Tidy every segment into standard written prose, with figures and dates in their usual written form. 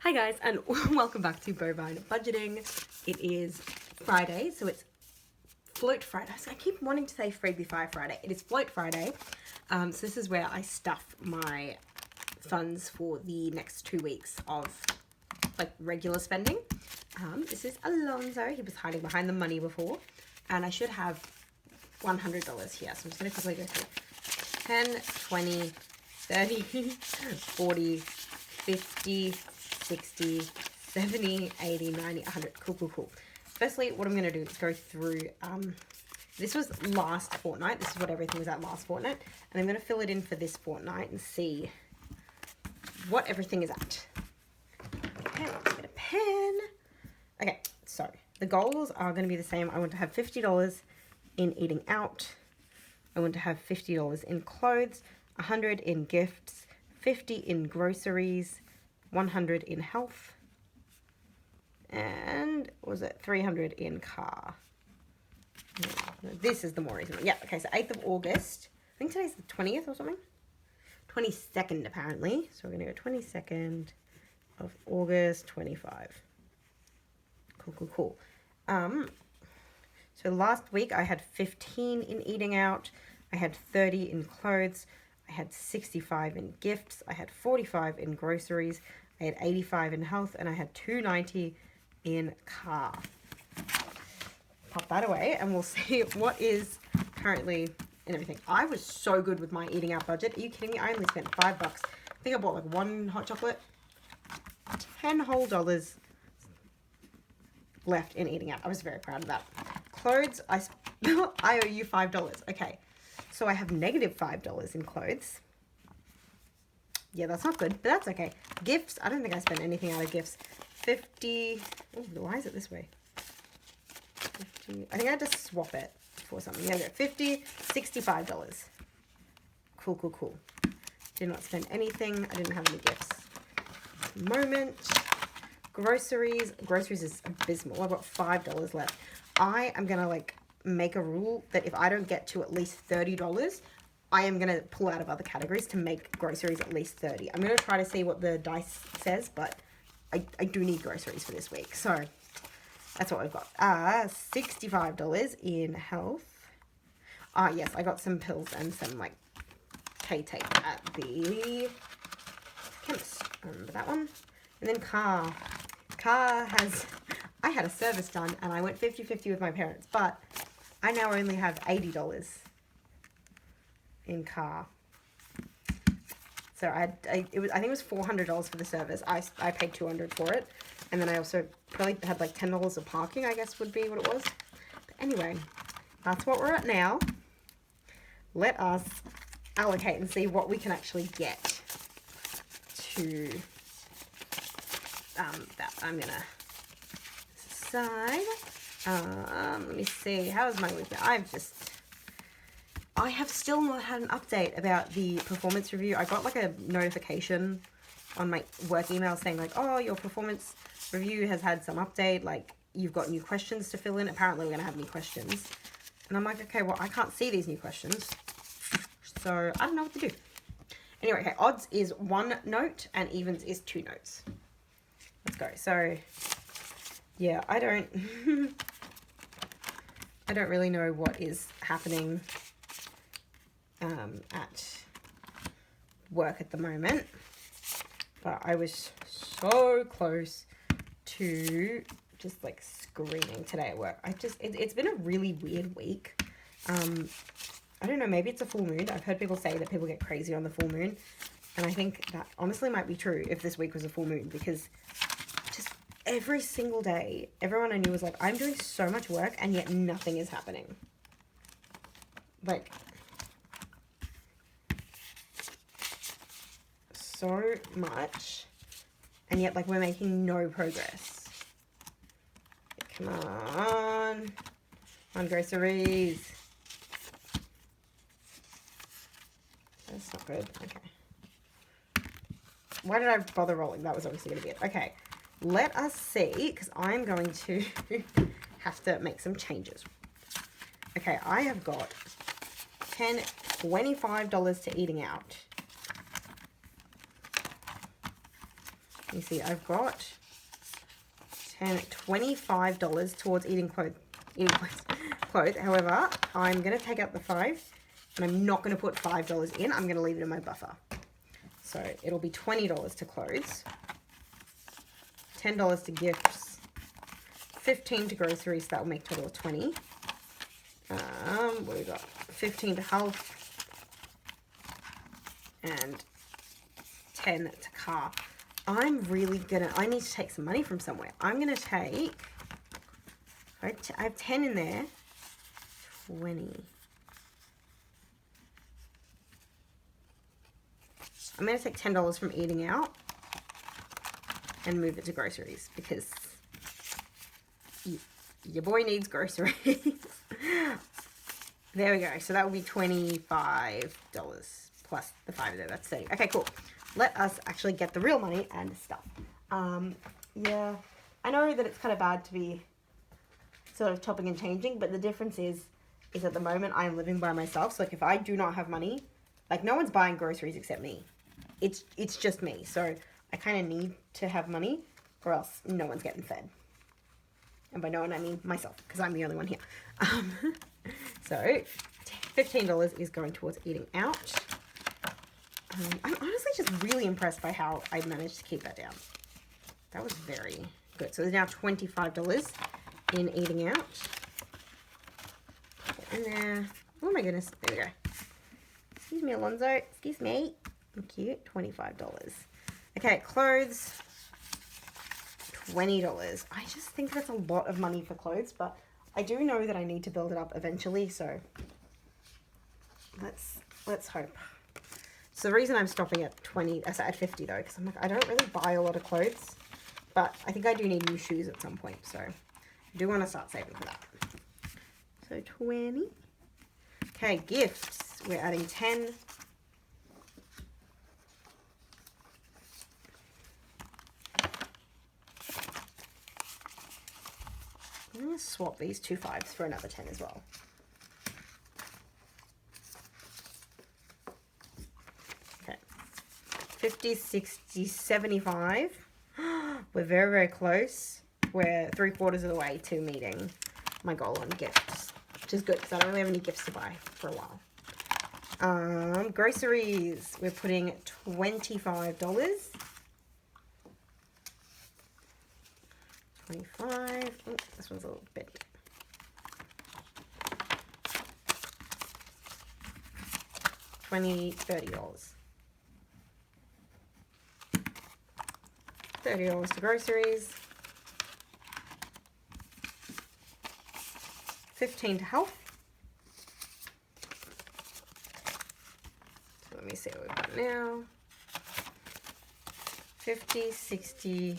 Hi guys, and welcome back to Bovine Budgeting. It is Friday, so it's Float Friday. So I keep wanting to say Freebie Fire Friday. It is Float Friday. So this is where I stuff my funds for the next 2 weeks of like regular spending. This is Alonzo. He was hiding behind the money before, and I should have $100 here. So I'm just going to quickly go through 10, 20, 30, 40, 50, 60, 70, 80, 90, 100. Cool. Firstly, what I'm going to do is go through, this was last fortnight. This is what everything was at last fortnight. And I'm going to fill it in for this fortnight and see what everything is at. Okay, let's get a pen. Okay, so the goals are going to be the same. I want to have $50 in eating out. I want to have $50 in clothes, 100 in gifts, 50 in groceries, 100 in health, and was it 300 in car? No, this is the more recent one. Yeah, okay, so 8th of August. I think today's the 20th or something. 22nd apparently. So we're going to go 22nd of August, 25. Cool. So last week I had 15 in eating out. I had 30 in clothes. I had 65 in gifts. I had 45 in groceries. I had 85 in health, and I had 290 in car. Pop that away, and we'll see what is currently in everything. I was so good with my eating out budget. Are you kidding me? I only spent $5. I think I bought like one hot chocolate. $10 whole left in eating out. I was very proud of that. Clothes, I owe you $5. Okay, so I have negative $5 in clothes. Yeah, that's not good, but that's okay. Gifts, I don't think I spent anything out of gifts. 50, oh, why is it this way? 50, I think I had to swap it for something. Yeah, 50, $65. Cool. Did not spend anything. I didn't have any gifts. Moment. Groceries is abysmal. I've got $5 left. I am gonna like make a rule that if I don't get to at least $30, I am going to pull out of other categories to make groceries at least 30. I'm going to try to see what the dice says, but I do need groceries for this week. So that's what we've got. $65 in health. Yes, I got some pills and some like K-tape at the chemist. Remember that one? And then car. I had a service done and I went 50-50 with my parents, but I now only have $80 in car. So I think it was $400 for the service. I paid $200 for it, and then I also probably had like $10 of parking, I guess would be what it was. But anyway, that's what we're at now. Let us allocate and see what we can actually get to that. I'm gonna decide. Let me see, how is my week? I have still not had an update about the performance review. I got like a notification on my work email saying like, oh, your performance review has had some update. Like, you've got new questions to fill in. Apparently we're going to have new questions. And I'm like, okay, well, I can't see these new questions. So I don't know what to do. Anyway, okay, odds is 1 note and evens is 2 notes. Let's go. So yeah, I don't really know what is happening at work at the moment, but I was so close to just like screaming today at work. It's been a really weird week. I don't know, maybe it's a full moon. I've heard people say that people get crazy on the full moon, and I think that honestly might be true if this week was a full moon, because just every single day everyone I knew was like, I'm doing so much work and yet nothing is happening. Like, so much, and yet like we're making no progress. Come on groceries. That's not good. Okay, why did I bother rolling? That was obviously going to be it. Okay, let us see, because I'm going to have to make some changes. Okay, I have got $10, $25 to eating out. You see, I've got $25 towards eating clothes. However, I'm going to take out the 5 and I'm not going to put $5 in. I'm going to leave it in my buffer. So it'll be $20 to clothes, $10 to gifts, $15 to groceries. That will make total of $20. What do we got? $15 to health and $10 to car. I need to take some money from somewhere. I'm going to take, I have 10 in there, 20. I'm going to take $10 from eating out and move it to groceries because your boy needs groceries. There we go. So that will be $25 plus the 5 there. That's 30. Okay, cool. Let us actually get the real money and stuff. Yeah, I know that it's kind of bad to be sort of chopping and changing, but the difference is at the moment I am living by myself. So like if I do not have money, like no one's buying groceries except me. It's just me. So I kind of need to have money or else no one's getting fed. And by no one, I mean myself, because I'm the only one here. So $15 is going towards eating out. I'm honestly just really impressed by how I managed to keep that down. That was very good. So there's now $25 in eating out. Get in there. Oh my goodness. There we go. Excuse me, Alonzo. Excuse me. Cute. $25. Okay, clothes. $20. I just think that's a lot of money for clothes, but I do know that I need to build it up eventually, so let's hope. So the reason I'm stopping at 50 though, because I'm like, I don't really buy a lot of clothes, but I think I do need new shoes at some point, so I do want to start saving for that. So 20. Okay, gifts. We're adding 10. I'm going to swap these 2 5s for another 10 as well. Okay. 50, 60, 75. We're very, very close. We're 3/4 of the way to meeting my goal on gifts, which is good because I don't really have any gifts to buy for a while. Groceries. We're putting $25. 25. Oh, this one's a little bit. $30. $30 to groceries. 15 to health. So let me see what we've got now. 50, 60,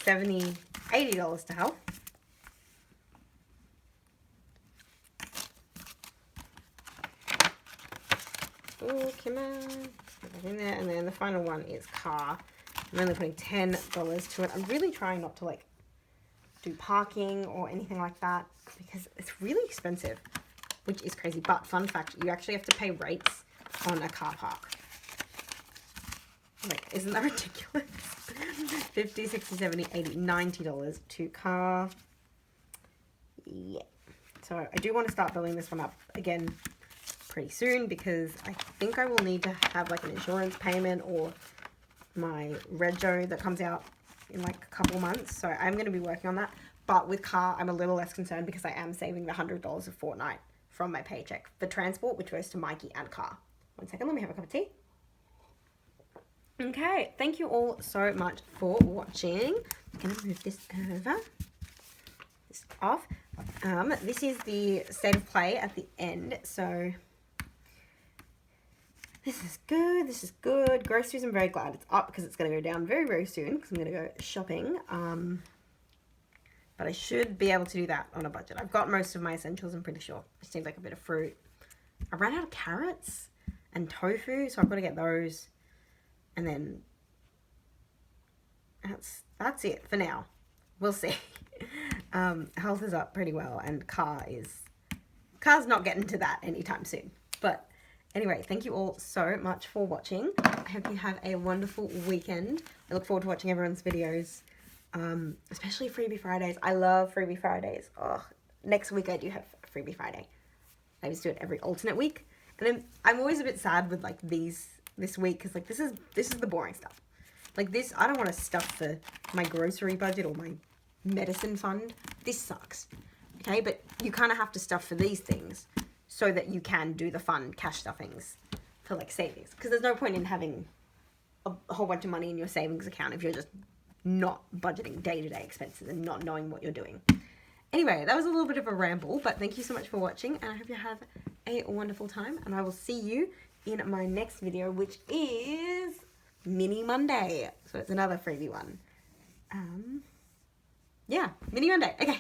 70, $80 to health. Oh, come on. Put that in there. And then the final one is car. I'm only putting $10 to it. I'm really trying not to like do parking or anything like that because it's really expensive, which is crazy. But fun fact, you actually have to pay rates on a car park. Like, isn't that ridiculous? 50, 60, 70, 80, $90 to car. Yeah. So I do want to start building this one up again pretty soon because I think I will need to have like an insurance payment or my rego that comes out in like a couple months. So I'm going to be working on that. But with car, I'm a little less concerned because I am saving the $100 a fortnight from my paycheck for transport, which goes to Mikey and car. One second, let me have a cup of tea. Okay, thank you all so much for watching. I'm going to move this over, this off. This is the state of play at the end. So this is good. This is good. Groceries, I'm very glad it's up because it's going to go down very, very soon because I'm going to go shopping. But I should be able to do that on a budget. I've got most of my essentials, I'm pretty sure. Just need like a bit of fruit. I ran out of carrots and tofu, so I've got to get those. And then that's it for now. We'll see. Health is up pretty well, and car's not getting to that anytime soon. But Anyway, thank you all so much for watching. I hope you have a wonderful weekend. I look forward to watching everyone's videos, especially Freebie Fridays. I love Freebie Fridays. Oh, next week I do have Freebie Friday. I just do it every alternate week. And then I'm always a bit sad with like this week because like this is the boring stuff. Like this, I don't want to stuff for my grocery budget or my medicine fund. This sucks. Okay, but you kind of have to stuff for these things so that you can do the fun cash stuffings for like savings. Because there's no point in having a whole bunch of money in your savings account if you're just not budgeting day-to-day expenses and not knowing what you're doing. Anyway, that was a little bit of a ramble, but thank you so much for watching, and I hope you have a wonderful time, and I will see you in my next video, which is Mini Monday. So it's another freebie one. Yeah, Mini Monday. Okay,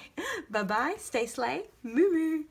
bye-bye, stay slay, moo moo.